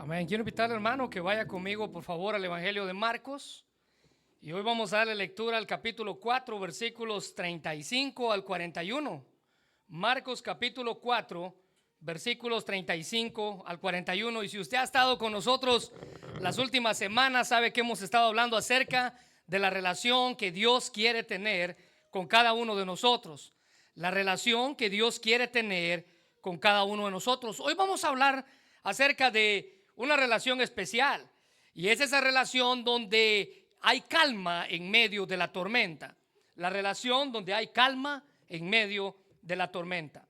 Amén. Quiero invitar al hermano que vaya conmigo, por favor, al Evangelio de Marcos. Y hoy vamos a darle lectura al capítulo 4, versículos 35 al 41. Marcos capítulo 4, versículos 35 al 41. Y si usted ha estado con nosotros las últimas semanas, sabe que hemos estado hablando acerca de la relación que Dios quiere tener con cada uno de nosotros. La relación que Dios quiere tener con cada uno de nosotros. Hoy vamos a hablar acerca de una relación especial, y es esa relación donde hay calma en medio de la tormenta. La relación donde hay calma en medio de la tormenta.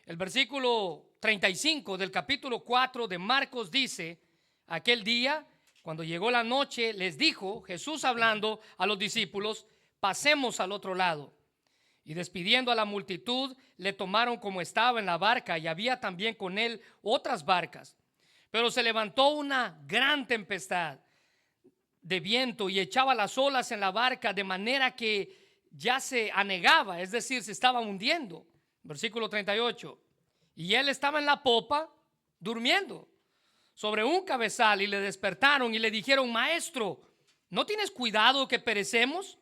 El versículo 35 del capítulo 4 de Marcos dice: aquel día, cuando llegó la noche, les dijo Jesús hablando a los discípulos: pasemos al otro lado. Y despidiendo a la multitud, le tomaron como estaba en la barca, y había también con él otras barcas. Pero se levantó una gran tempestad de viento y echaba las olas en la barca, de manera que ya se anegaba, es decir, se estaba hundiendo. Versículo 38. Y él estaba en la popa, durmiendo sobre un cabezal, y le despertaron y le dijeron: Maestro, ¿no tienes cuidado que perecemos?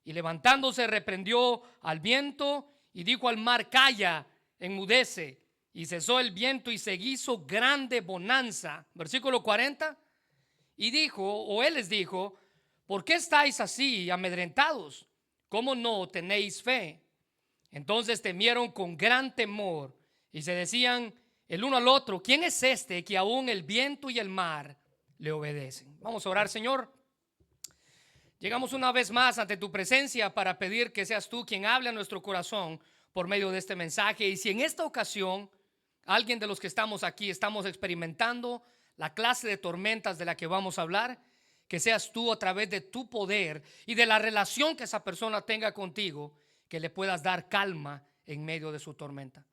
Y levantándose reprendió al viento y dijo al mar: Calla, enmudece. Y cesó el viento y se hizo grande bonanza. Versículo 40. Y dijo, o él les dijo: ¿por qué estáis así amedrentados? ¿Cómo no tenéis fe? Entonces temieron con gran temor y se decían el uno al otro: ¿quién es este que aún el viento y el mar le obedecen? Vamos a orar. Señor, llegamos una vez más ante tu presencia para pedir que seas tú quien hable a nuestro corazón por medio de este mensaje. Y si en esta ocasión alguien de los que estamos aquí estamos experimentando la clase de tormentas de la que vamos a hablar, que seas tú, a través de tu poder y de la relación que esa persona tenga contigo, que le puedas dar calma en medio de su tormenta.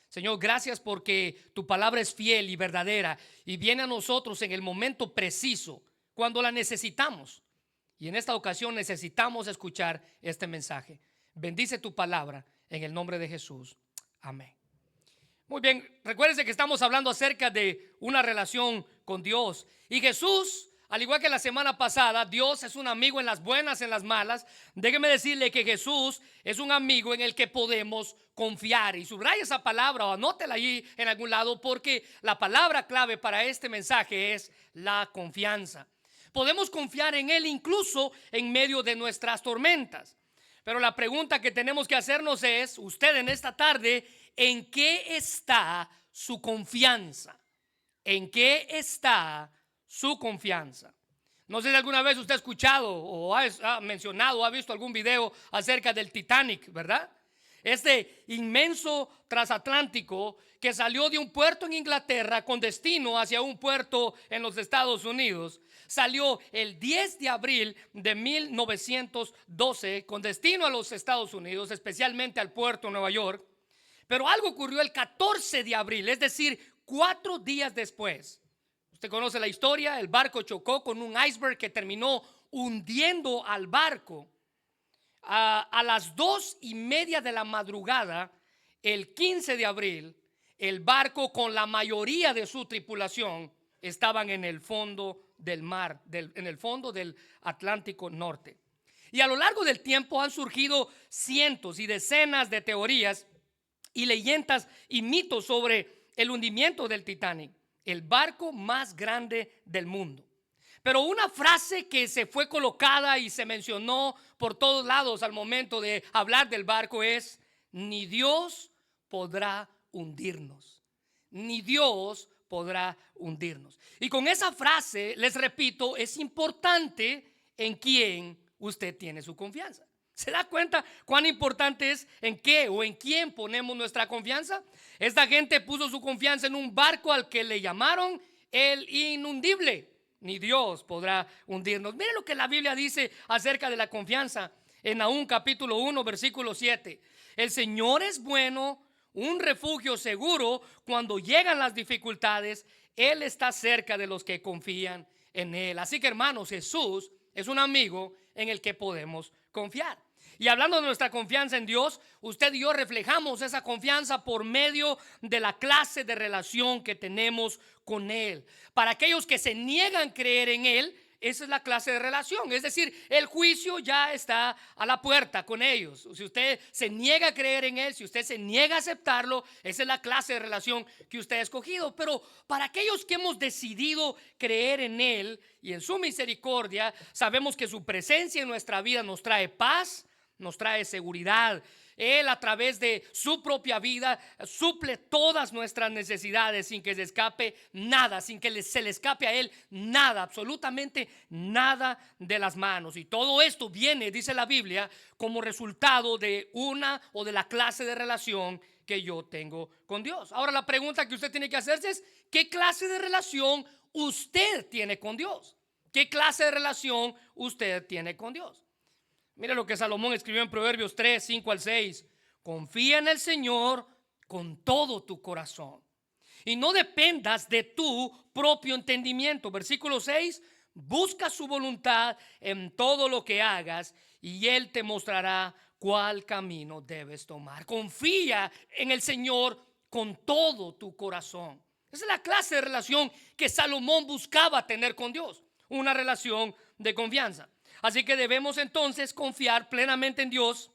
Señor, gracias porque tu palabra es fiel y verdadera y viene a nosotros en el momento preciso, cuando la necesitamos. Y en esta ocasión necesitamos escuchar este mensaje. Bendice tu palabra en el nombre de Jesús. Amén. Muy bien, recuérdense que estamos hablando acerca de una relación con Dios. Y Jesús, al igual que la semana pasada, Dios es un amigo en las buenas, en las malas. Déjeme decirle que Jesús es un amigo en el que podemos confiar. Y subraya esa palabra o anótela ahí en algún lado, porque la palabra clave para este mensaje es la confianza. Podemos confiar en Él incluso en medio de nuestras tormentas. Pero la pregunta que tenemos que hacernos es: usted en esta tarde, ¿en qué está su confianza? ¿En qué está su confianza? No sé si alguna vez usted ha escuchado o ha mencionado o ha visto algún video acerca del Titanic, ¿verdad? Este inmenso transatlántico que salió de un puerto en Inglaterra con destino hacia un puerto en los Estados Unidos. Salió el 10 de abril de 1912 con destino a los Estados Unidos, especialmente al puerto de Nueva York. Pero algo ocurrió el 14 de abril, es decir, 4 días después. Usted conoce la historia: el barco chocó con un iceberg que terminó hundiendo al barco. A las 2:30 de la madrugada, el 15 de abril, el barco con la mayoría de su tripulación estaban en el fondo del mar, en el fondo del Atlántico Norte. Y a lo largo del tiempo han surgido cientos y decenas de teorías y leyendas y mitos sobre el hundimiento del Titanic, el barco más grande del mundo. Pero una frase que se fue colocada y se mencionó por todos lados al momento de hablar del barco es: ni Dios podrá hundirnos. Ni Dios podrá hundirnos. Y con esa frase, les repito, es importante en quién usted tiene su confianza. ¿Se da cuenta cuán importante es en qué o en quién ponemos nuestra confianza? Esta gente puso su confianza en un barco al que le llamaron el inundible. Ni Dios podrá hundirnos. Miren lo que la Biblia dice acerca de la confianza en Nahum capítulo 1 versículo 7. El Señor es bueno, un refugio seguro cuando llegan las dificultades. Él está cerca de los que confían en Él. Así que, hermanos, Jesús es un amigo en el que podemos confiar. Y hablando de nuestra confianza en Dios, usted y yo reflejamos esa confianza por medio de la clase de relación que tenemos con Él. Para aquellos que se niegan a creer en Él, esa es la clase de relación. Es decir, el juicio ya está a la puerta con ellos. Si usted se niega a creer en Él, si usted se niega a aceptarlo, esa es la clase de relación que usted ha escogido. Pero para aquellos que hemos decidido creer en Él y en su misericordia, sabemos que su presencia en nuestra vida nos trae paz, nos trae seguridad. Él, a través de su propia vida, suple todas nuestras necesidades sin que se escape nada, sin que se le escape a Él nada, absolutamente nada de las manos. Y todo esto viene, dice la Biblia, como resultado de una o de la clase de relación que yo tengo con Dios. Ahora la pregunta que usted tiene que hacerse es: ¿qué clase de relación usted tiene con Dios? ¿Qué clase de relación usted tiene con Dios? Mira lo que Salomón escribió en Proverbios 3, 5 al 6. Confía en el Señor con todo tu corazón y no dependas de tu propio entendimiento. Versículo 6. Busca su voluntad en todo lo que hagas y Él te mostrará cuál camino debes tomar. Confía en el Señor con todo tu corazón. Esa es la clase de relación que Salomón buscaba tener con Dios. Una relación de confianza. Así que debemos entonces confiar plenamente en Dios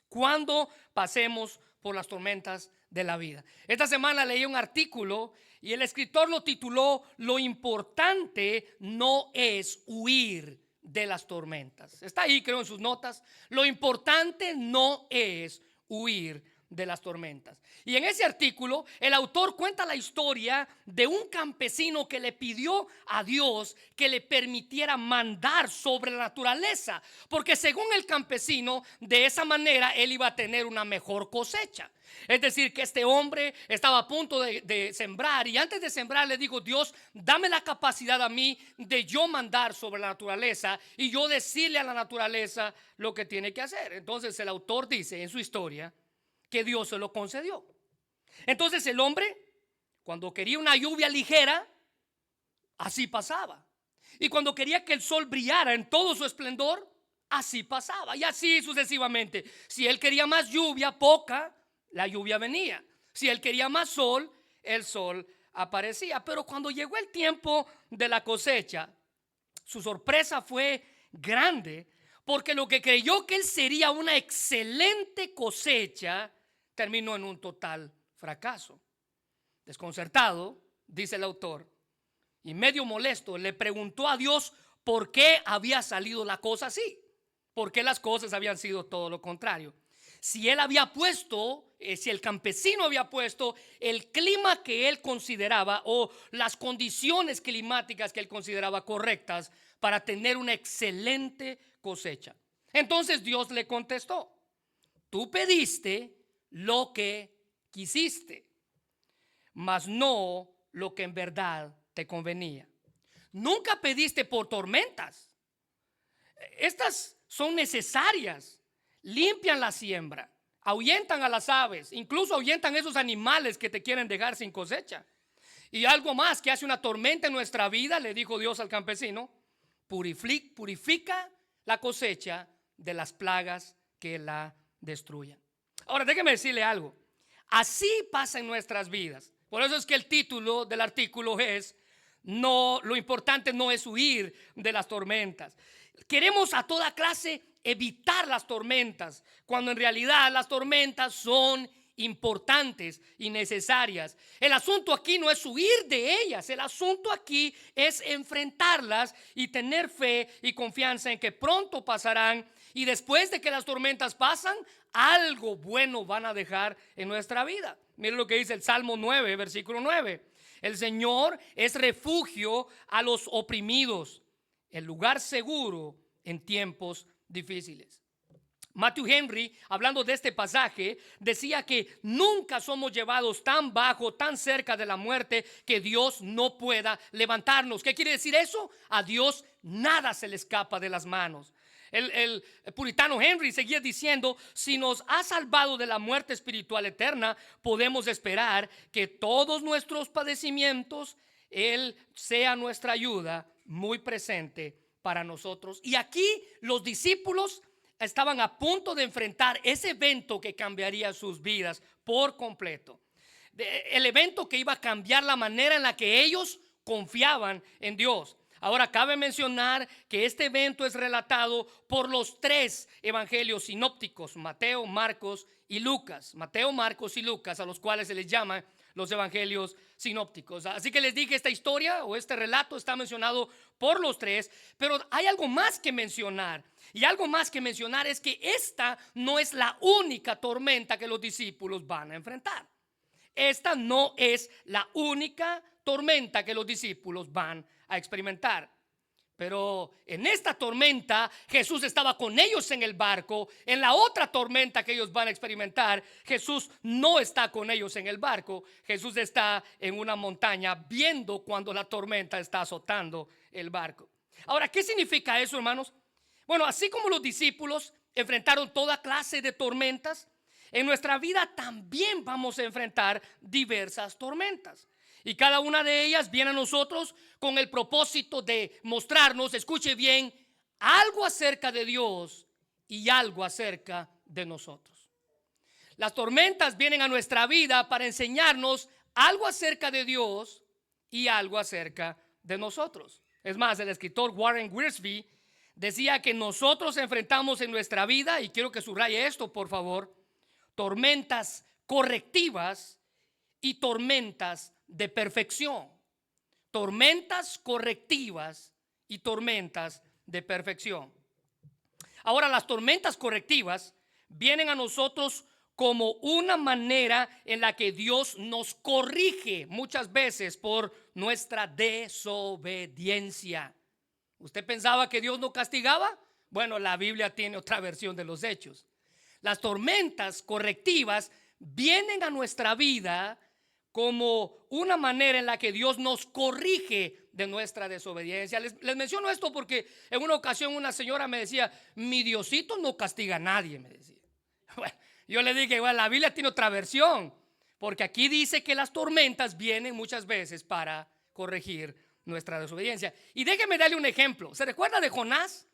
cuando pasemos por las tormentas de la vida. Esta semana leí un artículo y el escritor lo tituló: Lo importante no es huir de las tormentas. Está ahí, creo, en sus notas. Lo importante no es huir de las tormentas. Y en ese artículo el autor cuenta la historia de un campesino que le pidió a Dios que le permitiera mandar sobre la naturaleza, porque según el campesino, de esa manera él iba a tener una mejor cosecha. Es decir, que este hombre estaba a punto de sembrar, y antes de sembrar le dijo: Dios, dame la capacidad a mí de yo mandar sobre la naturaleza y yo decirle a la naturaleza lo que tiene que hacer. Entonces el autor dice en su historia que Dios se lo concedió. Entonces el hombre, cuando quería una lluvia ligera, así pasaba. Y cuando quería que el sol brillara en todo su esplendor, así pasaba. Y así sucesivamente. Si él quería más lluvia, poca, la lluvia venía. Si él quería más sol, el sol aparecía. Pero cuando llegó el tiempo de la cosecha, su sorpresa fue grande, porque lo que creyó que él sería una excelente cosecha terminó en un total fracaso. Desconcertado, dice el autor, y medio molesto, le preguntó a Dios por qué había salido la cosa así, por qué las cosas habían sido todo lo contrario. Si él había puesto, si el campesino había puesto el clima que él consideraba, o las condiciones climáticas que él consideraba correctas para tener una excelente cosecha. Entonces Dios le contestó: tú pediste lo que quisiste, mas no lo que en verdad te convenía. Nunca pediste por tormentas. Estas son necesarias. Limpian la siembra, ahuyentan a las aves, incluso ahuyentan esos animales que te quieren dejar sin cosecha. Y algo más que hace una tormenta en nuestra vida, le dijo Dios al campesino: purifica la cosecha de las plagas que la destruyan. Ahora déjeme decirle algo. Así pasa en nuestras vidas. Por eso es que el título del artículo es: no, lo importante no es huir de las tormentas. Queremos a toda clase evitar las tormentas, cuando en realidad las tormentas son importantes y necesarias. El asunto aquí no es huir de ellas. El asunto aquí es enfrentarlas y tener fe y confianza en que pronto pasarán, y después de que las tormentas pasan, algo bueno van a dejar en nuestra vida. Miren lo que dice el Salmo 9, versículo 9. El Señor es refugio a los oprimidos, el lugar seguro en tiempos difíciles. Matthew Henry, hablando de este pasaje, decía que nunca somos llevados tan bajo, tan cerca de la muerte, que Dios no pueda levantarnos. ¿Qué quiere decir eso? A Dios nada se le escapa de las manos. El puritano Henry seguía diciendo: si nos ha salvado de la muerte espiritual eterna, podemos esperar que todos nuestros padecimientos Él sea nuestra ayuda muy presente para nosotros. Y aquí los discípulos estaban a punto de enfrentar ese evento que cambiaría sus vidas por completo. El evento que iba a cambiar la manera en la que ellos confiaban en Dios. Ahora cabe mencionar que este evento es relatado por los tres evangelios sinópticos: Mateo, Marcos y Lucas. Mateo, Marcos y Lucas, a los cuales se les llama los evangelios sinópticos. Así que les dije, esta historia o este relato está mencionado por los tres, pero hay algo más que mencionar. Y algo más que mencionar es que esta no es la única tormenta que los discípulos van a enfrentar. Esta no es la única tormenta que los discípulos van a experimentar. Pero en esta tormenta Jesús estaba con ellos en el barco. En la otra tormenta que ellos van a experimentar, Jesús no está con ellos en el barco. Jesús está en una montaña viendo cuando la tormenta está azotando el barco. Ahora, ¿qué significa eso, hermanos? Bueno, así como los discípulos enfrentaron toda clase de tormentas, en nuestra vida también vamos a enfrentar diversas tormentas. Y cada una de ellas viene a nosotros con el propósito de mostrarnos, escuche bien, algo acerca de Dios y algo acerca de nosotros. Las tormentas vienen a nuestra vida para enseñarnos algo acerca de Dios y algo acerca de nosotros. Es más, el escritor Warren Wiersbe decía que nosotros enfrentamos en nuestra vida, y quiero que subraye esto por favor, tormentas correctivas y tormentas de perfección. Tormentas correctivas y tormentas de perfección. Ahora, las tormentas correctivas vienen a nosotros como una manera en la que Dios nos corrige muchas veces por nuestra desobediencia. ¿Usted pensaba que Dios no castigaba? Bueno, la Biblia tiene otra versión de los hechos. Las tormentas correctivas vienen a nuestra vida como una manera en la que Dios nos corrige de nuestra desobediencia. Les menciono esto porque en una ocasión una señora me decía: mi Diosito no castiga a nadie, me decía. Bueno, yo le dije, bueno, la Biblia tiene otra versión, porque aquí dice que las tormentas vienen muchas veces para corregir nuestra desobediencia. Y déjeme darle un ejemplo. ¿Se recuerda de Jonás?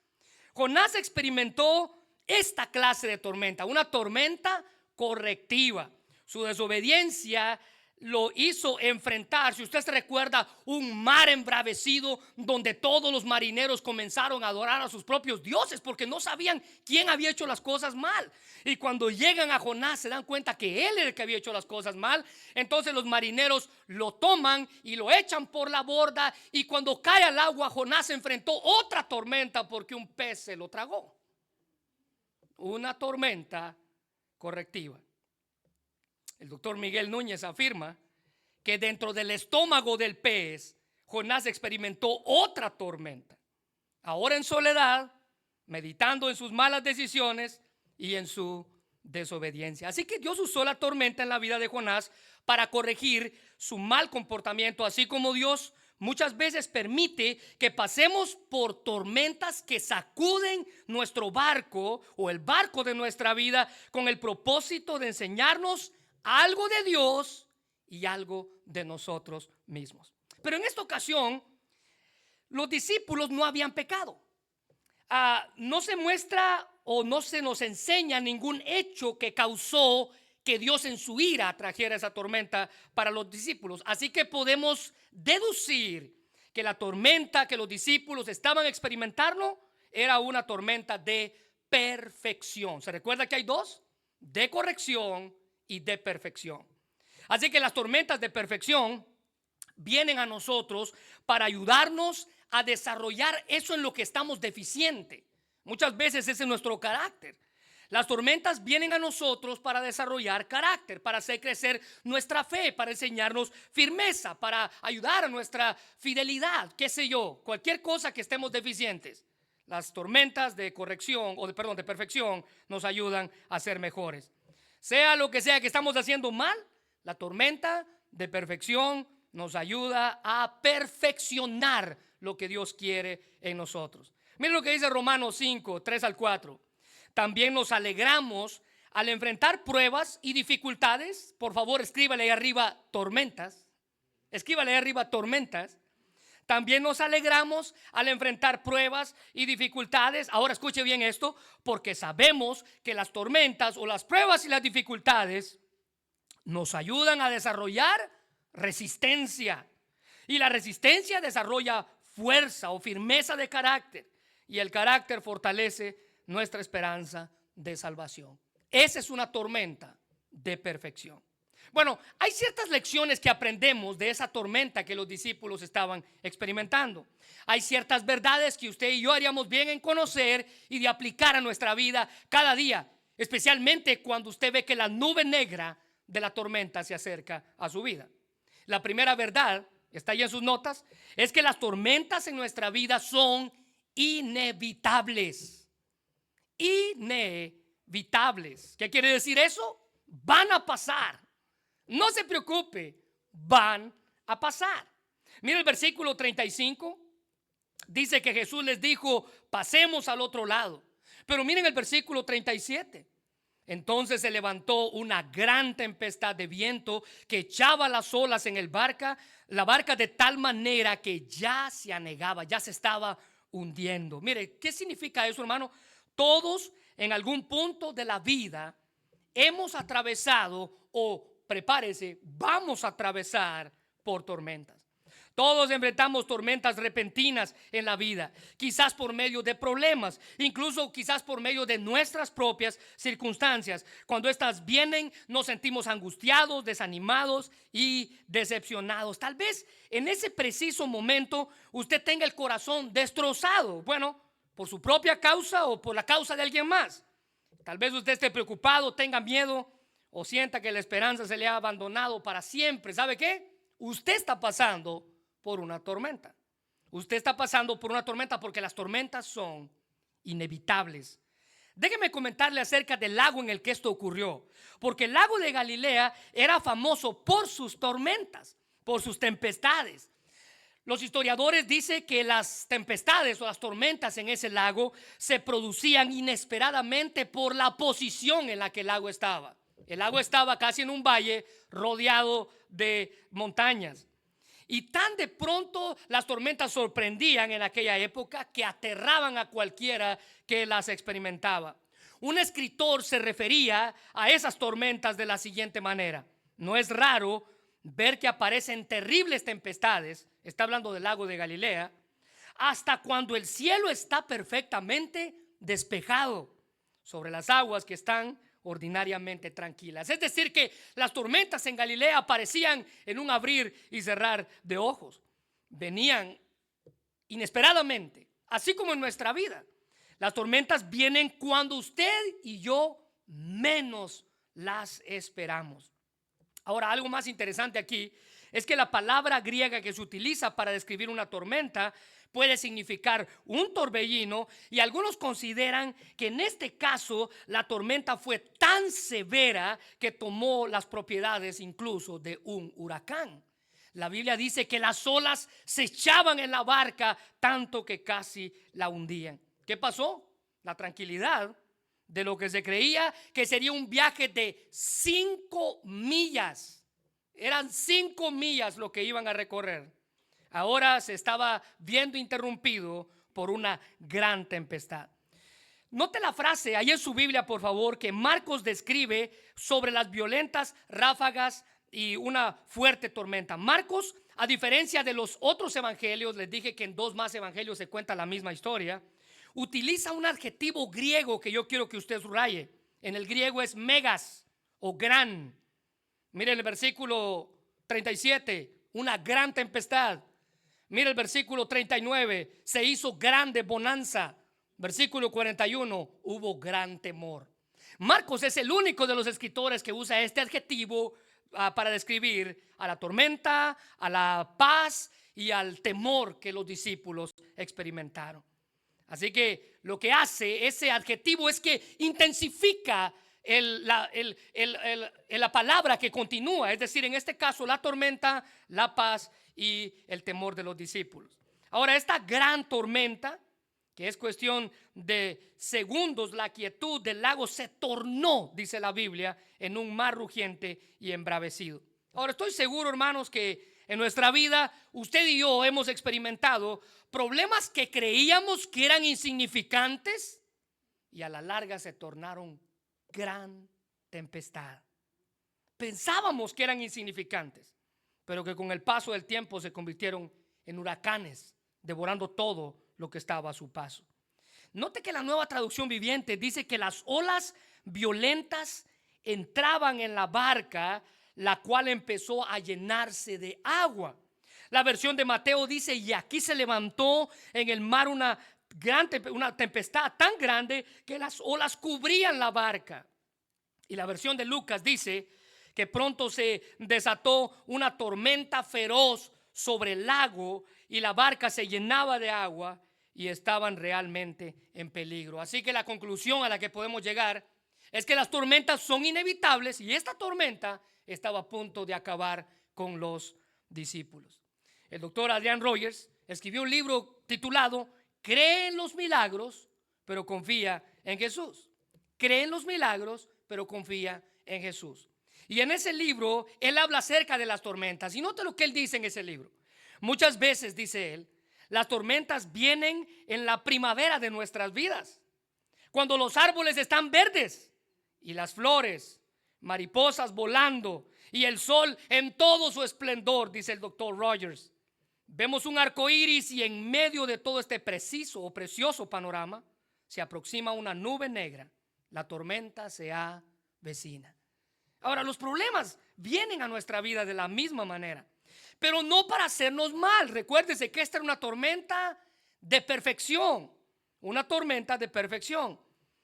Jonás experimentó esta clase de tormenta, una tormenta correctiva. Su desobediencia lo hizo enfrentar, si usted se recuerda, un mar embravecido donde todos los marineros comenzaron a adorar a sus propios dioses porque no sabían quién había hecho las cosas mal. Y cuando llegan a Jonás se dan cuenta que él era el que había hecho las cosas mal. Entonces los marineros lo toman y lo echan por la borda, y cuando cae al agua Jonás enfrentó otra tormenta porque un pez se lo tragó. Una tormenta correctiva. El doctor Miguel Núñez afirma que dentro del estómago del pez Jonás experimentó otra tormenta, ahora en soledad, meditando en sus malas decisiones y en su desobediencia. Así que Dios usó la tormenta en la vida de Jonás para corregir su mal comportamiento, así como Dios muchas veces permite que pasemos por tormentas que sacuden nuestro barco o el barco de nuestra vida con el propósito de enseñarnos algo de Dios y algo de nosotros mismos. Pero en esta ocasión los discípulos no habían pecado. No se muestra o no se nos enseña ningún hecho que causó que Dios en su ira trajera esa tormenta para los discípulos. Así que podemos deducir que la tormenta que los discípulos estaban experimentando era una tormenta de perfección. ¿Se recuerda que hay dos? De corrección y de perfección. Así que las tormentas de perfección vienen a nosotros para ayudarnos a desarrollar eso en lo que estamos deficientes. Muchas veces ese es nuestro carácter. Las tormentas vienen a nosotros para desarrollar carácter, para hacer crecer nuestra fe, para enseñarnos firmeza, para ayudar a nuestra fidelidad, qué sé yo, cualquier cosa que estemos deficientes. Las tormentas de corrección o de perfección nos ayudan a ser mejores. Sea lo que sea que estamos haciendo mal, la tormenta de perfección nos ayuda a perfeccionar lo que Dios quiere en nosotros. Miren lo que dice Romanos 5, 3 al 4. También nos alegramos al enfrentar pruebas y dificultades. Por favor, escríbale ahí arriba tormentas. Escríbale ahí arriba tormentas. También nos alegramos al enfrentar pruebas y dificultades. Ahora escuche bien esto, porque sabemos que las tormentas o las pruebas y las dificultades nos ayudan a desarrollar resistencia. Y la resistencia desarrolla fuerza o firmeza de carácter. Y el carácter fortalece nuestra esperanza de salvación. Esa es una tormenta de perfección. Bueno, hay ciertas lecciones que aprendemos de esa tormenta que los discípulos estaban experimentando. Hay ciertas verdades que usted y yo haríamos bien en conocer y de aplicar a nuestra vida cada día, especialmente cuando usted ve que la nube negra de la tormenta se acerca a su vida. La primera verdad, está ahí en sus notas, es que las tormentas en nuestra vida son inevitables. Inevitables. ¿Qué quiere decir eso? Van a pasar. No se preocupe, van a pasar. Mira el versículo 35. Dice que Jesús les dijo, pasemos al otro lado. Pero miren el versículo 37. Entonces se levantó una gran tempestad de viento que echaba las olas en la barca de tal manera que ya se anegaba, ya se estaba hundiendo. Mire, ¿qué significa eso, hermano? Todos en algún punto de la vida hemos atravesado o prepárese, vamos a atravesar por tormentas. Todos enfrentamos tormentas repentinas en la vida, quizás por medio de problemas, incluso quizás por medio de nuestras propias circunstancias. Cuando estas vienen, nos sentimos angustiados, desanimados y decepcionados. Tal vez en ese preciso momento usted tenga el corazón destrozado, bueno, por su propia causa o por la causa de alguien más. Tal vez usted esté preocupado, tenga miedo o sienta que la esperanza se le ha abandonado para siempre. ¿Sabe qué? Usted está pasando por una tormenta. Usted está pasando por una tormenta porque las tormentas son inevitables. Déjeme comentarle acerca del lago en el que esto ocurrió. Porque el lago de Galilea era famoso por sus tormentas, por sus tempestades. Los historiadores dicen que las tempestades o las tormentas en ese lago se producían inesperadamente por la posición en la que el lago estaba. El lago estaba casi en un valle rodeado de montañas. Y tan de pronto las tormentas sorprendían en aquella época que aterraban a cualquiera que las experimentaba. Un escritor se refería a esas tormentas de la siguiente manera: no es raro ver que aparecen terribles tempestades, está hablando del lago de Galilea, hasta cuando el cielo está perfectamente despejado sobre las aguas que están ordinariamente tranquilas. Es decir, que las tormentas en Galilea aparecían en un abrir y cerrar de ojos. Venían inesperadamente, así como en nuestra vida. Las tormentas vienen cuando usted y yo menos las esperamos. Ahora, algo más interesante aquí es que la palabra griega que se utiliza para describir una tormenta puede significar un torbellino, y algunos consideran que en este caso la tormenta fue tan severa que tomó las propiedades incluso de un huracán. La Biblia dice que las olas se echaban en la barca tanto que casi la hundían. ¿Qué pasó? La tranquilidad de lo que se creía que sería un viaje de 5 millas. Eran 5 millas lo que iban a recorrer. Ahora se estaba viendo interrumpido por una gran tempestad. Note la frase ahí en su Biblia, por favor, que Marcos describe sobre las violentas ráfagas y una fuerte tormenta. Marcos, a diferencia de los otros evangelios, les dije que en 2 más evangelios se cuenta la misma historia, utiliza un adjetivo griego que yo quiero que usted subraye. En el griego es megas o gran. Miren el versículo 37, una gran tempestad. Mira el versículo 39, se hizo grande bonanza. Versículo 41, hubo gran temor. Marcos es el único de los escritores que usa este adjetivo para describir a la tormenta, a la paz y al temor que los discípulos experimentaron. Así que lo que hace ese adjetivo es que intensifica la palabra que continúa, es decir, en este caso la tormenta, la paz y el temor de los discípulos. Ahora, esta gran tormenta, que es cuestión de segundos, la quietud del lago se tornó, dice la Biblia, en un mar rugiente y embravecido. Ahora, estoy seguro, hermanos, que en nuestra vida, usted y yo hemos experimentado problemas que creíamos que eran insignificantes y a la larga se tornaron gran tempestad. Pensábamos que eran insignificantes, pero que con el paso del tiempo se convirtieron en huracanes, devorando todo lo que estaba a su paso. Note que la Nueva Traducción Viviente dice que las olas violentas entraban en la barca, la cual empezó a llenarse de agua. La versión de Mateo dice: y aquí se levantó en el mar una tempestad tan grande que las olas cubrían la barca. Y la versión de Lucas dice que pronto se desató una tormenta feroz sobre el lago y la barca se llenaba de agua y estaban realmente en peligro. Así que la conclusión a la que podemos llegar es que las tormentas son inevitables y esta tormenta estaba a punto de acabar con los discípulos. El doctor Adrian Rogers escribió un libro titulado Cree en los milagros, pero confía en Jesús. Cree en los milagros, pero confía en Jesús. Y en ese libro él habla acerca de las tormentas. Y note lo que él dice en ese libro. Muchas veces, dice él, las tormentas vienen en la primavera de nuestras vidas, cuando los árboles están verdes y las flores, mariposas volando y el sol en todo su esplendor, dice el doctor Rogers. Vemos un arco iris y en medio de todo este preciso o precioso panorama se aproxima una nube negra. La tormenta se avecina. Ahora, los problemas vienen a nuestra vida de la misma manera, pero no para hacernos mal. Recuérdese que esta era una tormenta de perfección, una tormenta de perfección.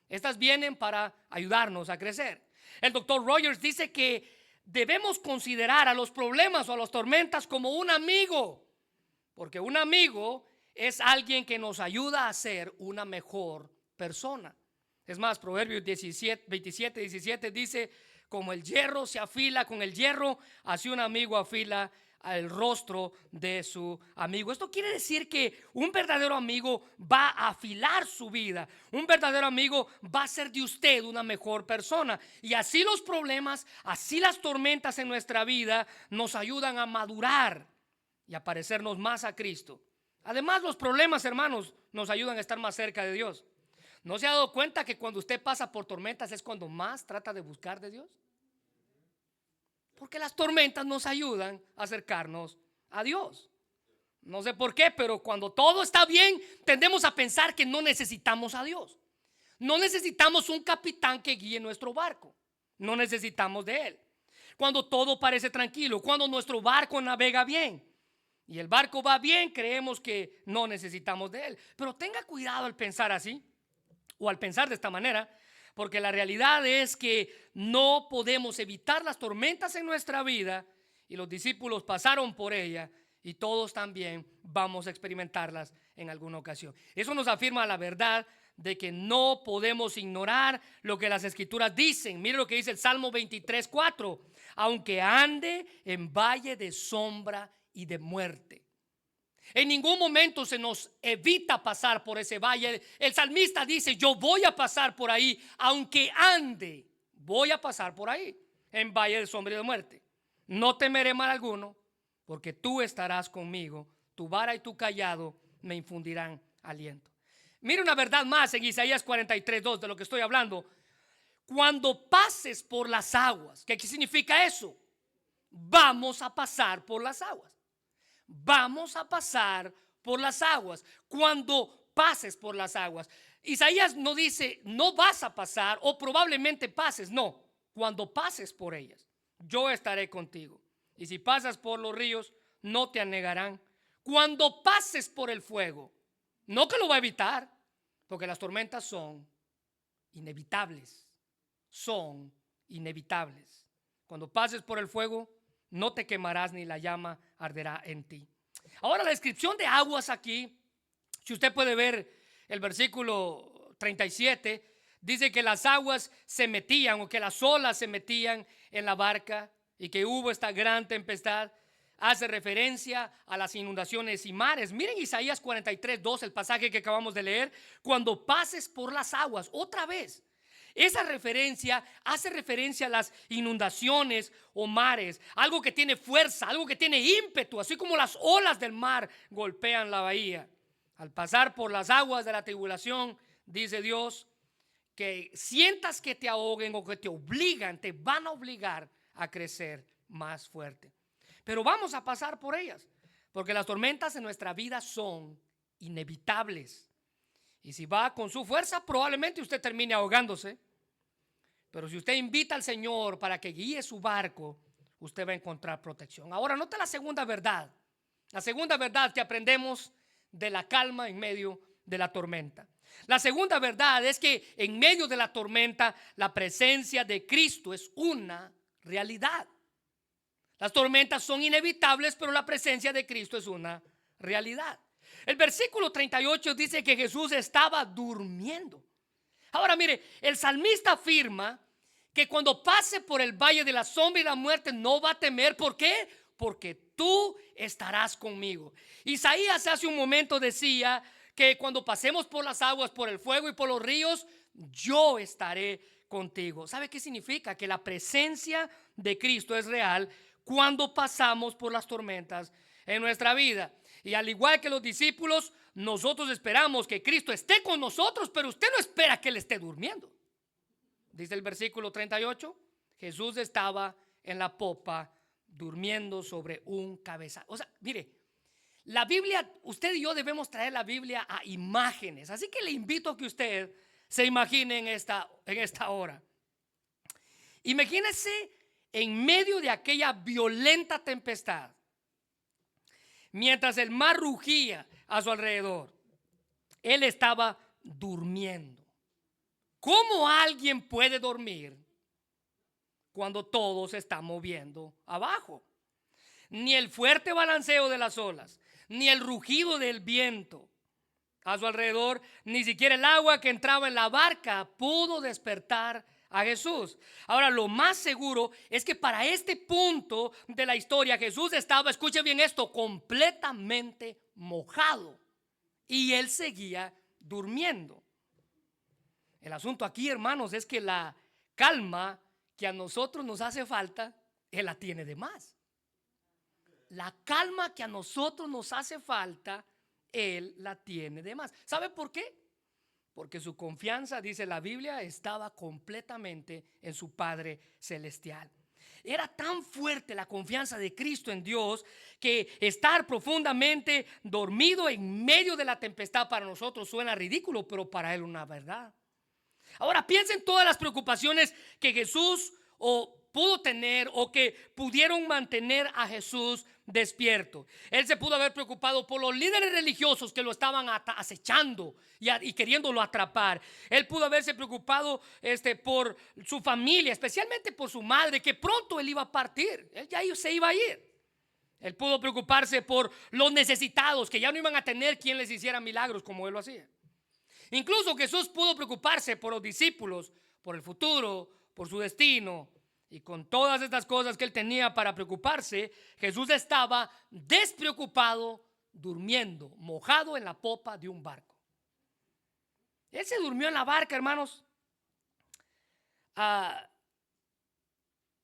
Estas vienen para ayudarnos a crecer. El doctor Rogers dice que debemos considerar a los problemas o a las tormentas como un amigo, porque un amigo es alguien que nos ayuda a ser una mejor persona. Es más, Proverbios 27:17 dice: como el hierro se afila con el hierro, así un amigo afila el rostro de su amigo. Esto quiere decir que un verdadero amigo va a afilar su vida. Un verdadero amigo va a hacer de usted una mejor persona. Y así los problemas, así las tormentas en nuestra vida nos ayudan a madurar y a parecernos más a Cristo. Además, los problemas, hermanos, nos ayudan a estar más cerca de Dios. ¿No se ha dado cuenta que cuando usted pasa por tormentas es cuando más trata de buscar de Dios? Porque las tormentas nos ayudan a acercarnos a Dios. No sé por qué, pero cuando todo está bien, tendemos a pensar que no necesitamos a Dios. No necesitamos un capitán que guíe nuestro barco. No necesitamos de él. Cuando todo parece tranquilo, cuando nuestro barco navega bien y el barco va bien, creemos que no necesitamos de él. Pero tenga cuidado al pensar así o al pensar de esta manera, porque la realidad es que no podemos evitar las tormentas en nuestra vida, y los discípulos pasaron por ella y todos también vamos a experimentarlas en alguna ocasión. Eso nos afirma la verdad de que no podemos ignorar lo que las escrituras dicen. Mire lo que dice el Salmo 23:4: aunque ande en valle de sombra y de muerte. En ningún momento se nos evita pasar por ese valle. El salmista dice: yo voy a pasar por ahí, aunque ande, voy a pasar por ahí, en valle de sombra y de muerte. No temeré mal alguno, porque tú estarás conmigo. Tu vara y tu cayado me infundirán aliento. Mire una verdad más en Isaías 43:2 de lo que estoy hablando. Cuando pases por las aguas, ¿qué significa eso? Vamos a pasar por las aguas. Vamos a pasar por las aguas. Cuando pases por las aguas. Isaías no dice no vas a pasar o probablemente pases. No, cuando pases por ellas, yo estaré contigo. Y si pasas por los ríos, no te anegarán. Cuando pases por el fuego, no que lo va a evitar, porque las tormentas son inevitables. Son inevitables. Cuando pases por el fuego, no te quemarás ni la llama arderá en ti. Ahora, la descripción de aguas aquí, si usted puede ver el versículo 37, dice que las aguas se metían o que las olas se metían en la barca y que hubo esta gran tempestad. Hace referencia a las inundaciones y mares. Miren Isaías 43:2, el pasaje que acabamos de leer. Cuando pases por las aguas, otra vez. Esa referencia hace referencia a las inundaciones o mares, algo que tiene fuerza, algo que tiene ímpetu, así como las olas del mar golpean la bahía. Al pasar por las aguas de la tribulación, dice Dios, que sientas que te ahoguen o que te obligan, te van a obligar a crecer más fuerte. Pero vamos a pasar por ellas, porque las tormentas en nuestra vida son inevitables. Y si va con su fuerza, probablemente usted termine ahogándose. Pero si usted invita al Señor para que guíe su barco, usted va a encontrar protección. Ahora, nota la segunda verdad. La segunda verdad que aprendemos de la calma en medio de la tormenta. La segunda verdad es que en medio de la tormenta, la presencia de Cristo es una realidad. Las tormentas son inevitables, pero la presencia de Cristo es una realidad. El versículo 38 dice que Jesús estaba durmiendo. Ahora mire, el salmista afirma que cuando pase por el valle de la sombra y la muerte no va a temer. ¿Por qué? Porque tú estarás conmigo. Isaías hace un momento decía que cuando pasemos por las aguas, por el fuego y por los ríos, yo estaré contigo. ¿Sabe qué significa? Que la presencia de Cristo es real cuando pasamos por las tormentas en nuestra vida. Y al igual que los discípulos, nosotros esperamos que Cristo esté con nosotros, pero usted no espera que Él esté durmiendo. Dice el versículo 38, Jesús estaba en la popa durmiendo sobre un cabezal. O sea, mire, la Biblia, usted y yo debemos traer la Biblia a imágenes. Así que le invito a que usted se imagine en esta hora. Imagínese en medio de aquella violenta tempestad, mientras el mar rugía a su alrededor, Él estaba durmiendo. ¿Cómo alguien puede dormir cuando todo se está moviendo abajo? Ni el fuerte balanceo de las olas, ni el rugido del viento a su alrededor, ni siquiera el agua que entraba en la barca pudo despertar a Jesús. Ahora, lo más seguro es que para este punto de la historia Jesús estaba, escuche bien esto, completamente mojado y Él seguía durmiendo. El asunto aquí, hermanos, es que la calma que a nosotros nos hace falta, Él la tiene de más. La calma que a nosotros nos hace falta, Él la tiene de más. ¿Sabe por qué? Porque su confianza, dice la Biblia, estaba completamente en su Padre Celestial. Era tan fuerte la confianza de Cristo en Dios que estar profundamente dormido en medio de la tempestad para nosotros suena ridículo, pero para Él una verdad. Ahora piensen en todas las preocupaciones que Jesús pudo tener o que pudieron mantener a Jesús despierto. Él se pudo haber preocupado por los líderes religiosos que lo estaban acechando y queriéndolo atrapar. Él pudo haberse preocupado por su familia, especialmente por su madre, que pronto él iba a partir. Él ya se iba a ir. Él pudo preocuparse por los necesitados, que ya no iban a tener quien les hiciera milagros como él lo hacía. Incluso Jesús pudo preocuparse por los discípulos, por el futuro, por su destino. Y con todas estas cosas que él tenía para preocuparse, Jesús estaba despreocupado, durmiendo, mojado en la popa de un barco. Él se durmió en la barca, hermanos,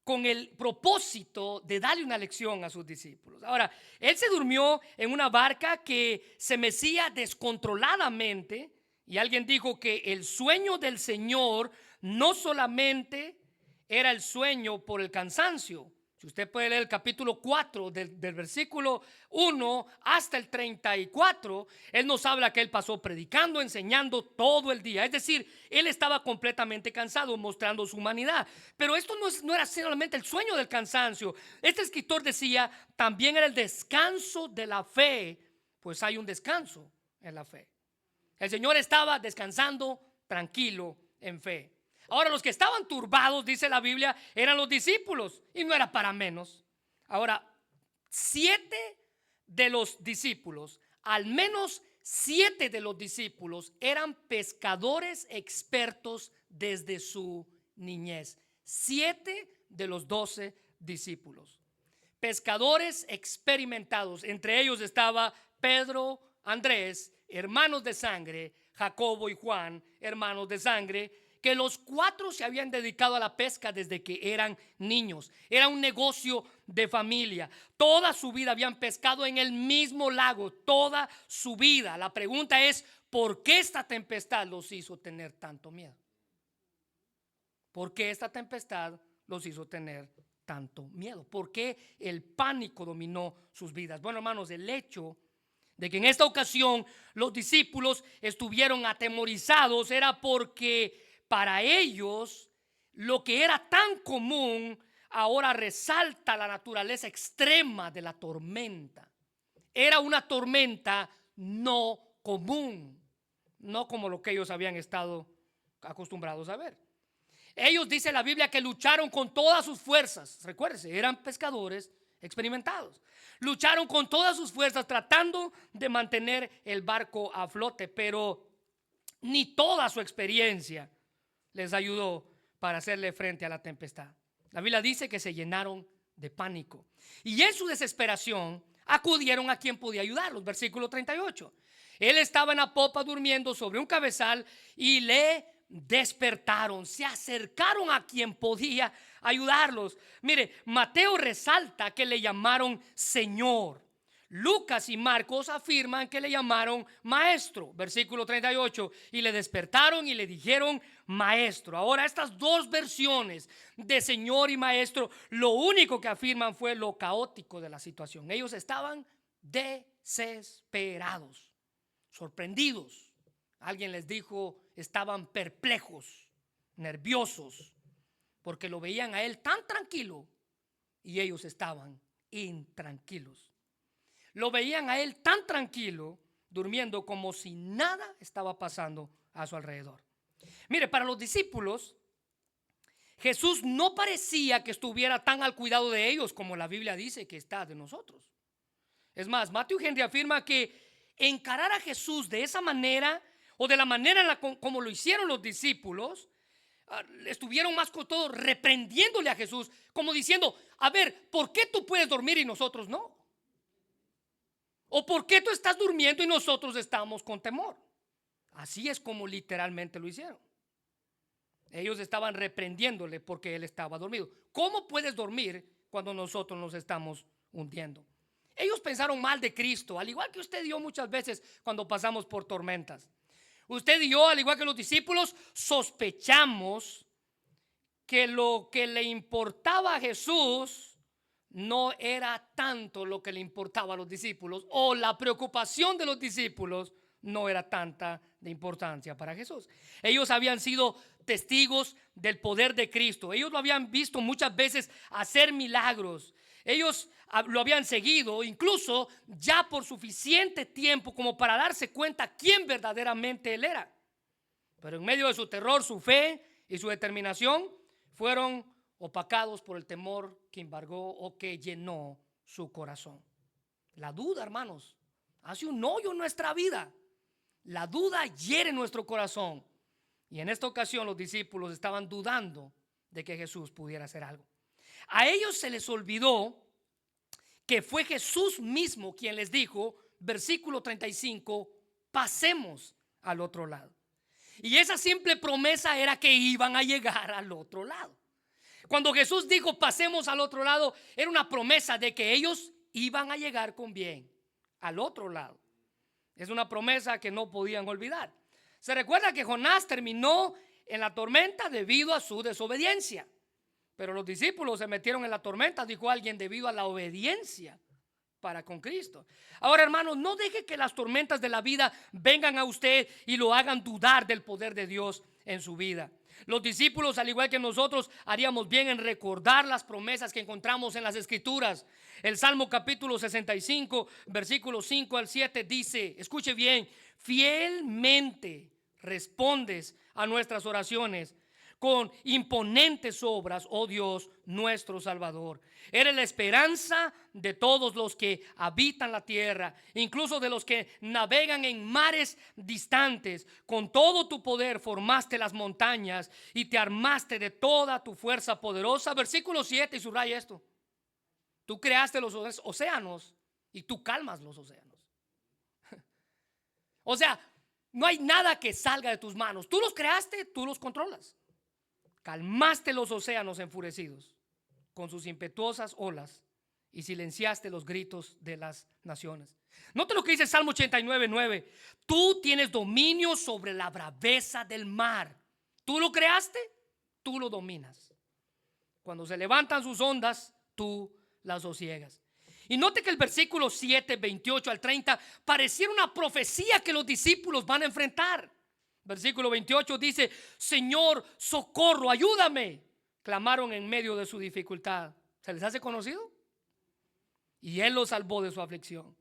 con el propósito de darle una lección a sus discípulos. Ahora, él se durmió en una barca que se mecía descontroladamente. Y alguien dijo que el sueño del Señor no solamente era el sueño por el cansancio. Si usted puede leer el capítulo 4 del versículo 1 hasta el 34, Él nos habla que Él pasó predicando, enseñando todo el día. Es decir, Él estaba completamente cansado, mostrando su humanidad. Pero esto no era solamente el sueño del cansancio. Este escritor decía, también era el descanso de la fe, pues hay un descanso en la fe. El Señor estaba descansando tranquilo en fe. Ahora, los que estaban turbados, dice la Biblia, eran los discípulos, y no era para menos. Ahora, 7 de los discípulos, al menos 7 de los discípulos eran pescadores expertos desde su niñez. 7 de los 12 discípulos, pescadores experimentados. Entre ellos estaba Pedro, Andrés, hermanos de sangre, Jacobo y Juan, hermanos de sangre, que los cuatro se habían dedicado a la pesca desde que eran niños. Era un negocio de familia. Toda su vida habían pescado en el mismo lago, toda su vida. La pregunta es, ¿por qué esta tempestad los hizo tener tanto miedo? ¿Por qué esta tempestad los hizo tener tanto miedo? ¿Por qué el pánico dominó sus vidas? Bueno, hermanos, el hecho de que en esta ocasión los discípulos estuvieron atemorizados era porque para ellos lo que era tan común ahora resalta la naturaleza extrema de la tormenta. Era una tormenta no común, no como lo que ellos habían estado acostumbrados a ver. Ellos, dice la Biblia, que lucharon con todas sus fuerzas. Recuérdense, eran pescadores experimentados. Lucharon con todas sus fuerzas tratando de mantener el barco a flote, pero ni toda su experiencia les ayudó para hacerle frente a la tempestad. La Biblia dice que se llenaron de pánico y en su desesperación acudieron a quien podía ayudarlos. Versículo 38. Él estaba en la popa durmiendo sobre un cabezal y le despertaron, se acercaron a quien podía ayudarlos. Mire, Mateo resalta que le llamaron Señor. Lucas y Marcos afirman que le llamaron maestro. Versículo 38. Y le despertaron y le dijeron maestro. Ahora, estas dos versiones de Señor y maestro, lo único que afirman fue lo caótico de la situación. Ellos estaban desesperados, sorprendidos. Alguien les dijo, estaban perplejos, nerviosos, porque lo veían a él tan tranquilo y ellos estaban intranquilos. Lo veían a él tan tranquilo, durmiendo como si nada estaba pasando a su alrededor. Mire, para los discípulos, Jesús no parecía que estuviera tan al cuidado de ellos como la Biblia dice que está de nosotros. Es más, Matthew Henry afirma que encarar a Jesús de esa manera o de la manera en como lo hicieron los discípulos, estuvieron más con todo reprendiéndole a Jesús, como diciendo, a ver, ¿por qué tú puedes dormir y nosotros no? ¿O por qué tú estás durmiendo y nosotros estamos con temor? Así es como literalmente lo hicieron. Ellos estaban reprendiéndole porque él estaba dormido. ¿Cómo puedes dormir cuando nosotros nos estamos hundiendo? Ellos pensaron mal de Cristo, al igual que usted y yo muchas veces cuando pasamos por tormentas. Usted y yo, al igual que los discípulos, sospechamos que lo que le importaba a Jesús no era tanto lo que le importaba a los discípulos, o la preocupación de los discípulos no era tanta de importancia para Jesús. Ellos habían sido testigos del poder de Cristo. Ellos lo habían visto muchas veces hacer milagros. Ellos lo habían seguido incluso ya por suficiente tiempo como para darse cuenta quién verdaderamente él era. Pero en medio de su terror, su fe y su determinación fueron opacados por el temor que embargó o que llenó su corazón. La duda, hermanos, hace un hoyo en nuestra vida. La duda hiere nuestro corazón. Y en esta ocasión los discípulos estaban dudando de que Jesús pudiera hacer algo. A ellos se les olvidó que fue Jesús mismo quien les dijo, versículo 35, pasemos al otro lado. Y esa simple promesa era que iban a llegar al otro lado. Cuando Jesús dijo pasemos al otro lado, era una promesa de que ellos iban a llegar con bien al otro lado. Es una promesa que no podían olvidar. Se recuerda que Jonás terminó en la tormenta debido a su desobediencia. Pero los discípulos se metieron en la tormenta, dijo alguien, debido a la obediencia para con Cristo. Ahora, hermanos, no deje que las tormentas de la vida vengan a usted y lo hagan dudar del poder de Dios en su vida. Los discípulos, al igual que nosotros, haríamos bien en recordar las promesas que encontramos en las Escrituras. El Salmo capítulo 65, versículos 5 al 7 dice, escuche bien, fielmente respondes a nuestras oraciones con imponentes obras, oh Dios, nuestro Salvador. Eres la esperanza de todos los que habitan la tierra, incluso de los que navegan en mares distantes. Con todo tu poder formaste las montañas y te armaste de toda tu fuerza poderosa. Versículo 7, y subraya esto. Tú creaste los océanos y tú calmas los océanos. O sea, No hay nada que salga de tus manos. Tú los creaste, tú los controlas. Calmaste los océanos enfurecidos con sus impetuosas olas y silenciaste los gritos de las naciones. Note lo que dice Salmo 89:9. Tú tienes dominio sobre la braveza del mar. Tú lo creaste, tú lo dominas. Cuando se levantan sus ondas, tú las sosiegas. Y note que el versículo 7, 28 al 30 pareciera una profecía que los discípulos van a enfrentar. Versículo 28 dice: Señor, socorro, ayúdame. Clamaron en medio de su dificultad. ¿Se les hace conocido? Y Él los salvó de su aflicción.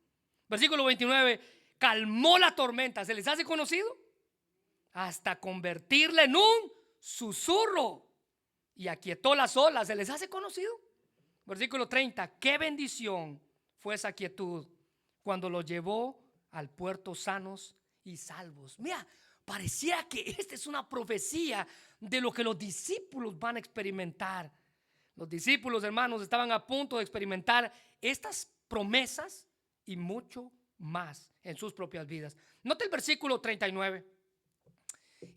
Versículo 29, calmó la tormenta. ¿Se les hace conocido? Hasta convertirla en un susurro. Y aquietó las olas. ¿Se les hace conocido? Versículo 30, qué bendición fue esa quietud cuando los llevó al puerto sanos y salvos. Mira, pareciera que esta es una profecía de lo que los discípulos van a experimentar. Los discípulos, hermanos, estaban a punto de experimentar estas promesas y mucho más en sus propias vidas. Note el versículo 39.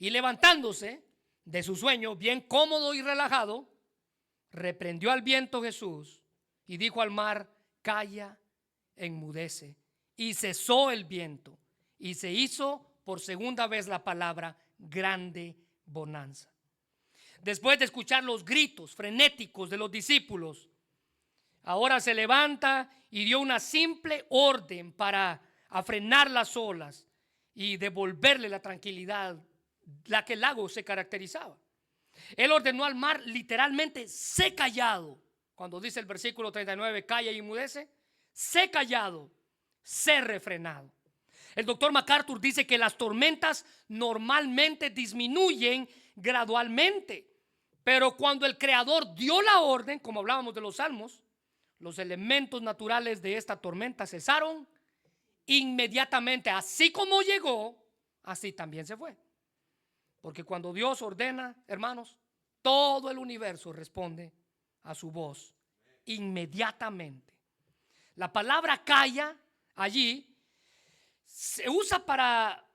Y levantándose de su sueño, bien cómodo y relajado, reprendió al viento Jesús y dijo al mar: calla, enmudece. Y cesó el viento y se hizo por segunda vez la palabra grande bonanza. Después de escuchar los gritos frenéticos de los discípulos, ahora se levanta y dio una simple orden para frenar las olas y devolverle la tranquilidad la que el lago se caracterizaba. Él ordenó al mar literalmente: sé callado. Cuando dice el versículo 39, calla y enmudece, sé callado, sé refrenado. El doctor MacArthur dice que las tormentas normalmente disminuyen gradualmente, pero cuando el Creador dio la orden, como hablábamos de los salmos, los elementos naturales de esta tormenta cesaron inmediatamente. Así como llegó, así también se fue. Porque cuando Dios ordena, hermanos, todo el universo responde a su voz inmediatamente. La palabra calla allí se usa para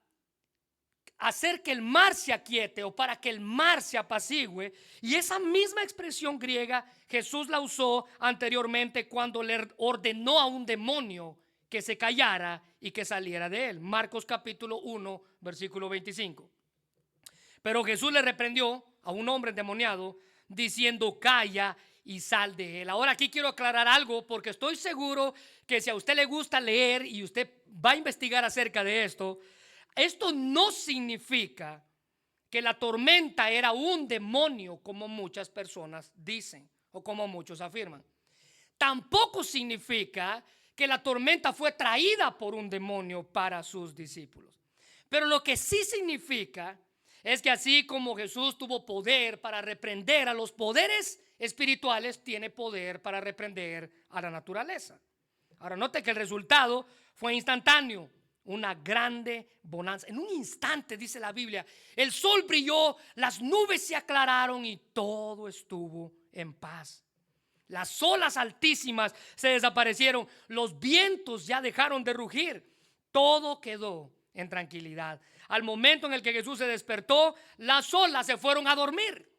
hacer que el mar se aquiete o para que el mar se apacigüe. Y esa misma expresión griega Jesús la usó anteriormente cuando le ordenó a un demonio que se callara y que saliera de él. Marcos capítulo 1, versículo 25. Pero Jesús le reprendió a un hombre endemoniado diciendo: calla y sal de él. Ahora aquí quiero aclarar algo, porque estoy seguro que si a usted le gusta leer y usted va a investigar acerca de esto, esto no significa que la tormenta era un demonio, como muchas personas dicen o como muchos afirman. Tampoco significa que la tormenta fue traída por un demonio para sus discípulos. Pero lo que sí significa es que así como Jesús tuvo poder para reprender a los poderes espirituales, tiene poder para reprender a la naturaleza. Ahora note que el resultado fue instantáneo, una grande bonanza. En un instante, dice la Biblia, el sol brilló, las nubes se aclararon y todo estuvo en paz. Las olas altísimas se desaparecieron, los vientos ya dejaron de rugir, todo quedó en tranquilidad. Al momento en el que Jesús se despertó, las olas se fueron a dormir,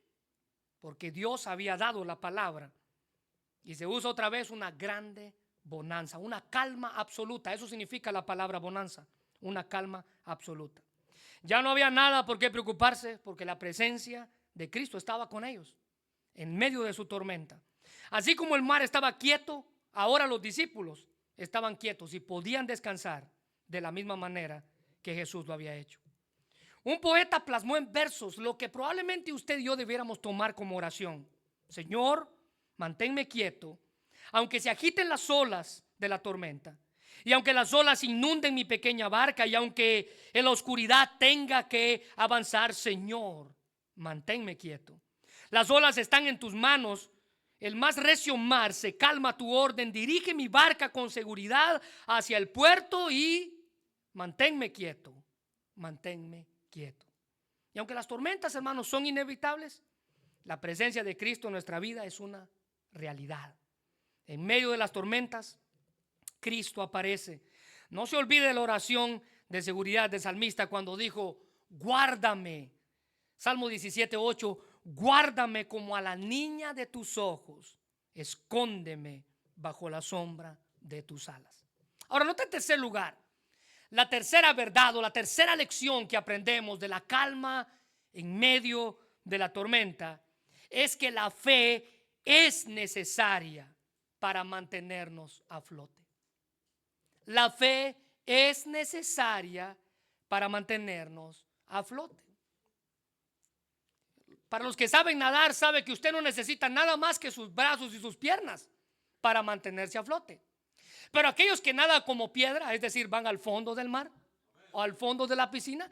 porque Dios había dado la palabra. Y se usa otra vez una grande bonanza, una calma absoluta. Eso significa la palabra bonanza, una calma absoluta. Ya no había nada por qué preocuparse, porque la presencia de Cristo estaba con ellos en medio de su tormenta. Así como el mar estaba quieto, ahora los discípulos estaban quietos y podían descansar de la misma manera que Jesús lo había hecho. Un poeta plasmó en versos lo que probablemente usted y yo debiéramos tomar como oración: Señor, manténme quieto, aunque se agiten las olas de la tormenta, y aunque las olas inunden mi pequeña barca, y aunque en la oscuridad tenga que avanzar, Señor, manténme quieto. Las olas están en tus manos. El más recio mar se calma a tu orden. Dirige mi barca con seguridad hacia el puerto y manténme quieto, manténme quieto. Y aunque las tormentas, hermanos, son inevitables, la presencia de Cristo en nuestra vida es una realidad. En medio de las tormentas, Cristo aparece. No se olvide de la oración de seguridad del salmista cuando dijo: guárdame. Salmo 17:8: guárdame como a la niña de tus ojos, escóndeme bajo la sombra de tus alas. Ahora, nota en tercer lugar, la tercera verdad o la tercera lección que aprendemos de la calma en medio de la tormenta es que la fe es necesaria para mantenernos a flote. La fe es necesaria para mantenernos a flote. Para los que saben nadar, sabe que usted no necesita nada más que sus brazos y sus piernas para mantenerse a flote. Pero aquellos que nadan como piedra, es decir, van al fondo del mar o al fondo de la piscina,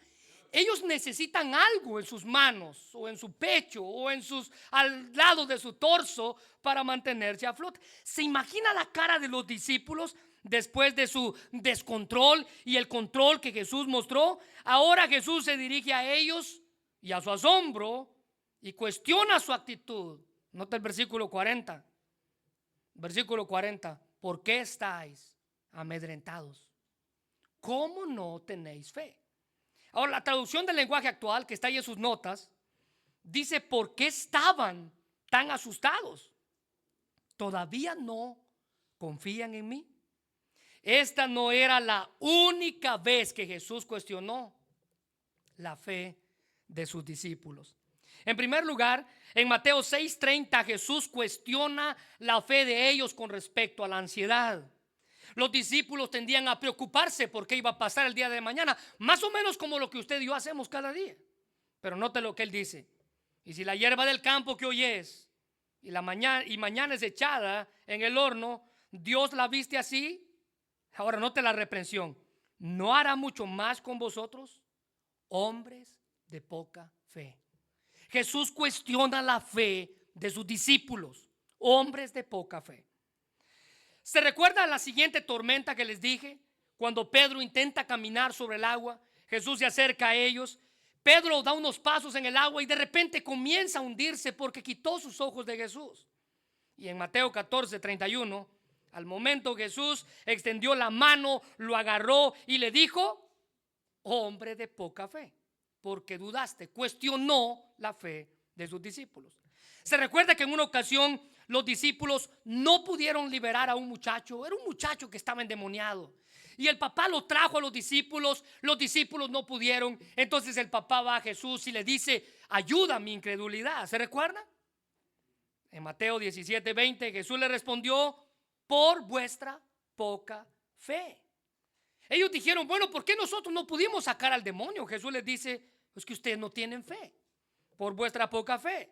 ellos necesitan algo en sus manos o en su pecho o al lado de su torso para mantenerse a flote. ¿Se imagina la cara de los discípulos después de su descontrol y el control que Jesús mostró? Ahora Jesús se dirige a ellos y a su asombro y cuestiona su actitud. Nota el versículo 40. Versículo 40. ¿Por qué estáis amedrentados? ¿Cómo no tenéis fe? Ahora, la traducción del lenguaje actual que está ahí en sus notas dice: ¿por qué estaban tan asustados? ¿Todavía no confían en mí? Esta no era la única vez que Jesús cuestionó la fe de sus discípulos. En primer lugar, en Mateo 6:30, Jesús cuestiona la fe de ellos con respecto a la ansiedad. Los discípulos tendían a preocuparse por qué iba a pasar el día de mañana, más o menos como lo que usted y yo hacemos cada día. Pero note lo que él dice: y si la hierba del campo que hoy es y mañana es echada en el horno, Dios la viste así. Ahora note la reprensión: ¿no hará mucho más con vosotros, hombres de poca fe? Jesús cuestiona la fe de sus discípulos, hombres de poca fe. ¿Se recuerda la siguiente tormenta que les dije? Cuando Pedro intenta caminar sobre el agua, Jesús se acerca a ellos. Pedro da unos pasos en el agua y de repente comienza a hundirse porque quitó sus ojos de Jesús. Y en Mateo 14:31, al momento Jesús extendió la mano, lo agarró y le dijo: hombre de poca fe, porque dudaste. Cuestionó la fe de sus discípulos. Se recuerda que en una ocasión los discípulos no pudieron liberar a un muchacho. Era un muchacho que estaba endemoniado y el papá lo trajo a los discípulos no pudieron. Entonces el papá va a Jesús y le dice: ayuda a mi incredulidad. ¿Se recuerda? En Mateo 17:20 Jesús le respondió: por vuestra poca fe. Ellos dijeron: bueno, ¿por qué nosotros no pudimos sacar al demonio? Jesús les dice: es que ustedes no tienen fe, por vuestra poca fe.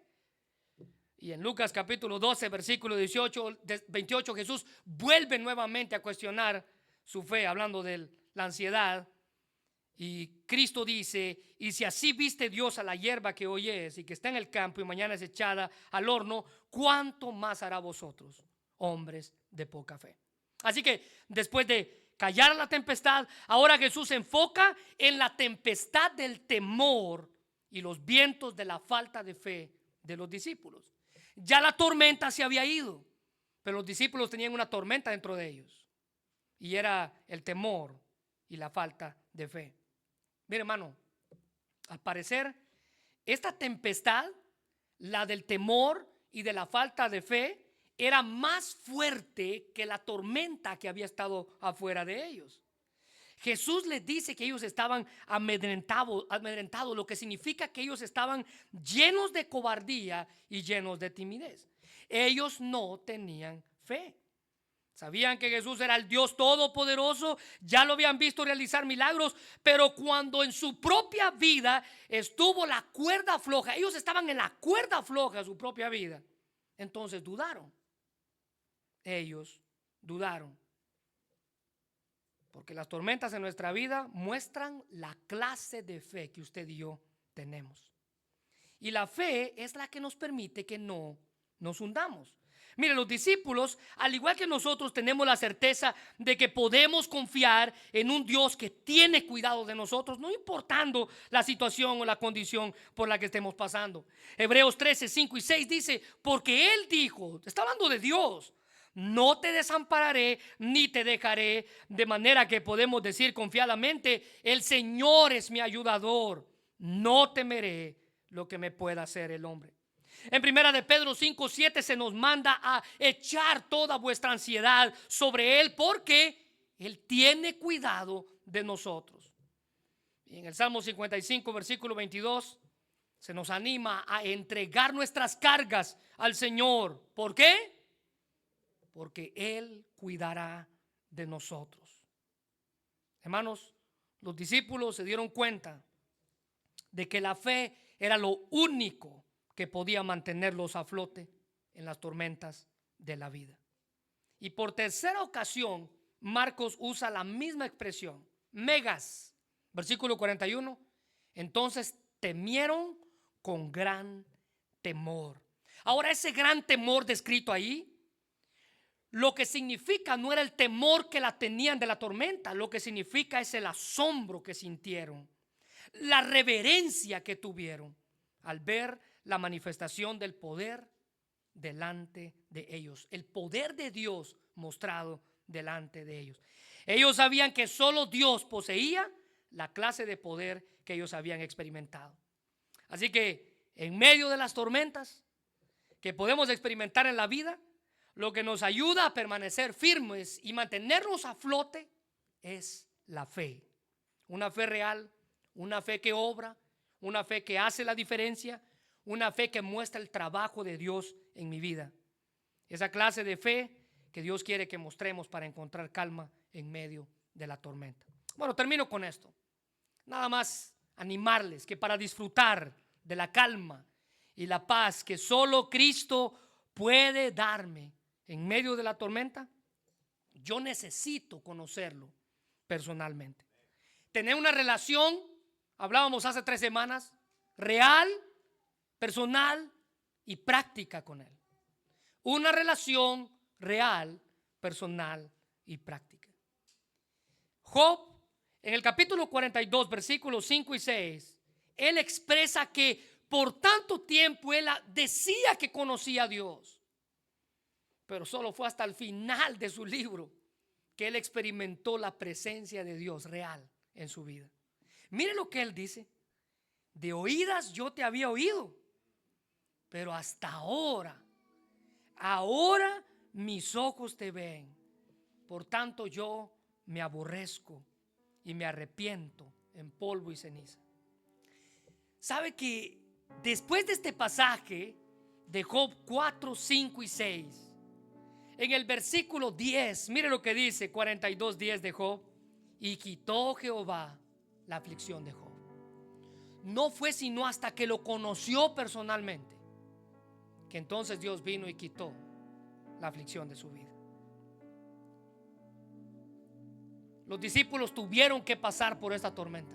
Y en Lucas capítulo 12 versículo 28 Jesús vuelve nuevamente a cuestionar su fe, hablando de la ansiedad. Y Cristo dice: y si así viste Dios a la hierba que hoy es y que está en el campo y mañana es echada al horno, ¿cuánto más hará vosotros, hombres de poca fe? Así que después de callar la tempestad, ahora Jesús se enfoca en la tempestad del temor y los vientos de la falta de fe de los discípulos. Ya la tormenta se había ido, pero los discípulos tenían una tormenta dentro de ellos, y era el temor y la falta de fe. Mire, hermano, al parecer esta tempestad, la del temor y de la falta de fe, era más fuerte que la tormenta que había estado afuera de ellos. Jesús les dice que ellos estaban amedrentados, lo que significa que ellos estaban llenos de cobardía y llenos de timidez. Ellos no tenían fe. Sabían que Jesús era el Dios todopoderoso, ya lo habían visto realizar milagros, pero cuando en su propia vida estuvo la cuerda floja, ellos estaban en la cuerda floja de su propia vida, entonces dudaron. Ellos dudaron. Porque las tormentas en nuestra vida muestran la clase de fe que usted y yo tenemos. Y la fe es la que nos permite que no nos hundamos. Mire, los discípulos, al igual que nosotros, tenemos la certeza de que podemos confiar en un Dios que tiene cuidado de nosotros, no importando la situación o la condición por la que estemos pasando. Hebreos 13:5 y 6 dice: porque Él dijo, está hablando de Dios, No te desampararé ni te dejaré, de manera que podemos decir confiadamente: el Señor es mi ayudador, no temeré lo que me pueda hacer el hombre. En primera de Pedro 5:7 se nos manda a echar toda vuestra ansiedad sobre Él, porque Él tiene cuidado de nosotros. Y en el Salmo 55 versículo 22 se nos anima a entregar nuestras cargas al Señor. ¿Por qué? Porque Él cuidará de nosotros. Hermanos, los discípulos se dieron cuenta de que la fe era lo único que podía mantenerlos a flote en las tormentas de la vida. Y por tercera ocasión, Marcos usa la misma expresión, megas, versículo 41. Entonces temieron con gran temor. Ahora, ese gran temor descrito ahí, lo que significa no era el temor que la tenían de la tormenta, lo que significa es el asombro que sintieron, la reverencia que tuvieron al ver la manifestación del poder delante de ellos, el poder de Dios mostrado delante de ellos. Ellos sabían que solo Dios poseía la clase de poder que ellos habían experimentado. Así que en medio de las tormentas que podemos experimentar en la vida, lo que nos ayuda a permanecer firmes y mantenernos a flote es la fe. Una fe real, una fe que obra, una fe que hace la diferencia, una fe que muestra el trabajo de Dios en mi vida. Esa clase de fe que Dios quiere que mostremos para encontrar calma en medio de la tormenta. Bueno, termino con esto. Nada más animarles que para disfrutar de la calma y la paz que solo Cristo puede darme en medio de la tormenta, yo necesito conocerlo personalmente. Tener una relación, hablábamos hace 3 semanas, real, personal y práctica con Él. Una relación real, personal y práctica. Job, en el capítulo 42, versículos 5 y 6, él expresa que por tanto tiempo él decía que conocía a Dios, pero solo fue hasta el final de su libro que él experimentó la presencia de Dios real en su vida. Mire lo que él dice: de oídas yo te había oído, pero hasta ahora mis ojos te ven. Por tanto yo me aborrezco y me arrepiento en polvo y ceniza. ¿Sabe que después de este pasaje de Job 4, 5 y 6, en el versículo 10, mire lo que dice 42:10 de Job: y quitó Jehová la aflicción de Job? No fue sino hasta que lo conoció personalmente que entonces Dios vino y quitó la aflicción de su vida. Los discípulos tuvieron que pasar por esta tormenta,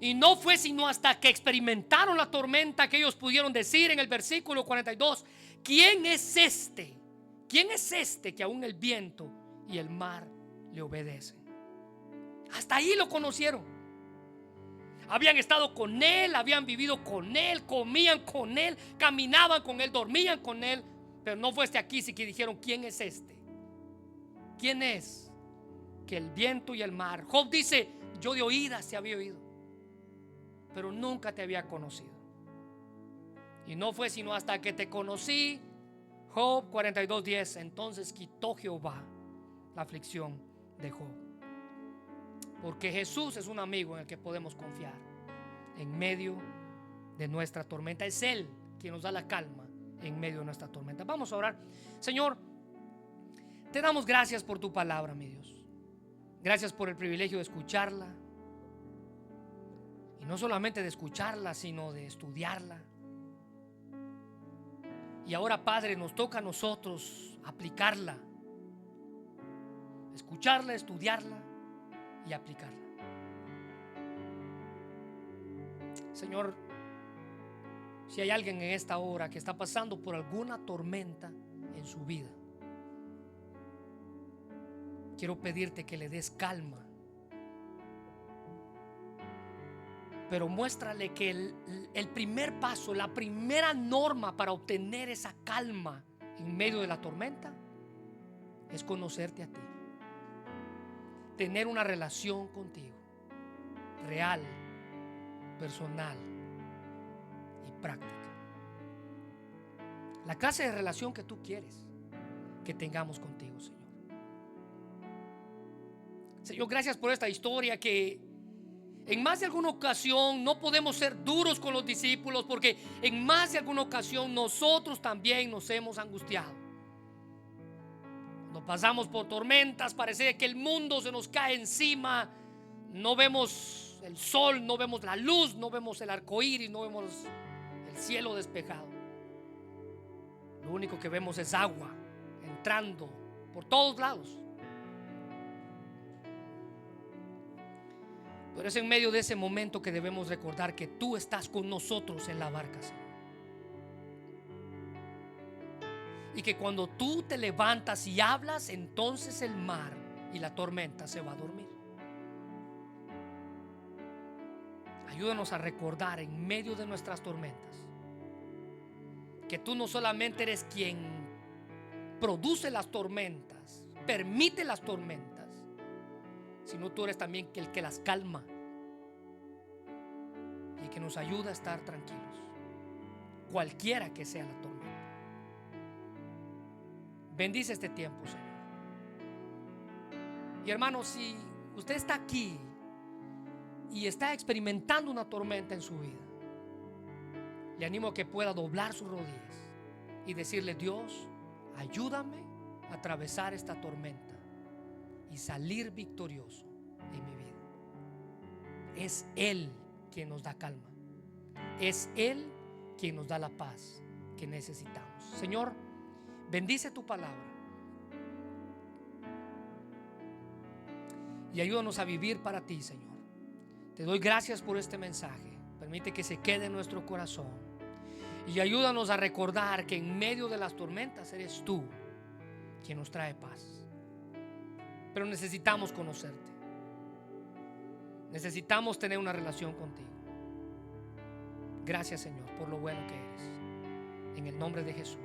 y no fue sino hasta que experimentaron la tormenta que ellos pudieron decir en el versículo 42: ¿quién es este? ¿Quién es este que aún el viento y el mar le obedecen? Hasta ahí lo conocieron. Habían estado con Él, habían vivido con Él, comían con Él, caminaban con Él, dormían con Él. Pero no fue hasta aquí que dijeron: ¿quién es este? ¿Quién es que el viento y el mar? Job dice: yo de oídas te había oído, pero nunca te había conocido. Y no fue sino hasta que te conocí, Job 42:10, entonces quitó Jehová la aflicción de Job. Porque Jesús es un amigo en el que podemos confiar en medio de nuestra tormenta. Es Él quien nos da la calma en medio de nuestra tormenta. Vamos a orar. Señor, te damos gracias por tu palabra, mi Dios. Gracias por el privilegio de escucharla. Y no solamente de escucharla, sino de estudiarla. Y ahora, Padre, nos toca a nosotros aplicarla. Escucharla, estudiarla y aplicarla. Señor, si hay alguien en esta hora que está pasando por alguna tormenta en su vida, quiero pedirte que le des calma. Pero muéstrale que el primer paso, la primera norma para obtener esa calma en medio de la tormenta es conocerte a ti, tener una relación contigo, real, personal y práctica. La clase de relación que tú quieres que tengamos contigo, Señor. Señor, gracias por esta historia que en más de alguna ocasión no podemos ser duros con los discípulos, porque en más de alguna ocasión nosotros también nos hemos angustiado. Cuando pasamos por tormentas, parece que el mundo se nos cae encima. No vemos el sol, no vemos la luz, no vemos el arco iris, no vemos el cielo despejado. Lo único que vemos es agua entrando por todos lados. Pero es en medio de ese momento que debemos recordar que tú estás con nosotros en la barca, Señor. Y que cuando tú te levantas y hablas, entonces el mar y la tormenta se va a dormir. Ayúdanos a recordar en medio de nuestras tormentas que tú no solamente eres quien produce las tormentas, permite las tormentas, sino tú eres también el que las calma y que nos ayuda a estar tranquilos, cualquiera que sea la tormenta. Bendice este tiempo, Señor. Y hermano, si usted está aquí y está experimentando una tormenta en su vida, le animo a que pueda doblar sus rodillas y decirle: Dios, ayúdame a atravesar esta tormenta y salir victorioso en mi vida. Es Él quien nos da calma, es Él quien nos da la paz que necesitamos. Señor, bendice tu palabra y ayúdanos a vivir para ti, Señor. Te doy gracias por este mensaje. Permite que se quede en nuestro corazón y ayúdanos a recordar que en medio de las tormentas eres tú quien nos trae paz. Pero necesitamos conocerte, necesitamos tener una relación contigo. Gracias, Señor, por lo bueno que eres. En el nombre de Jesús.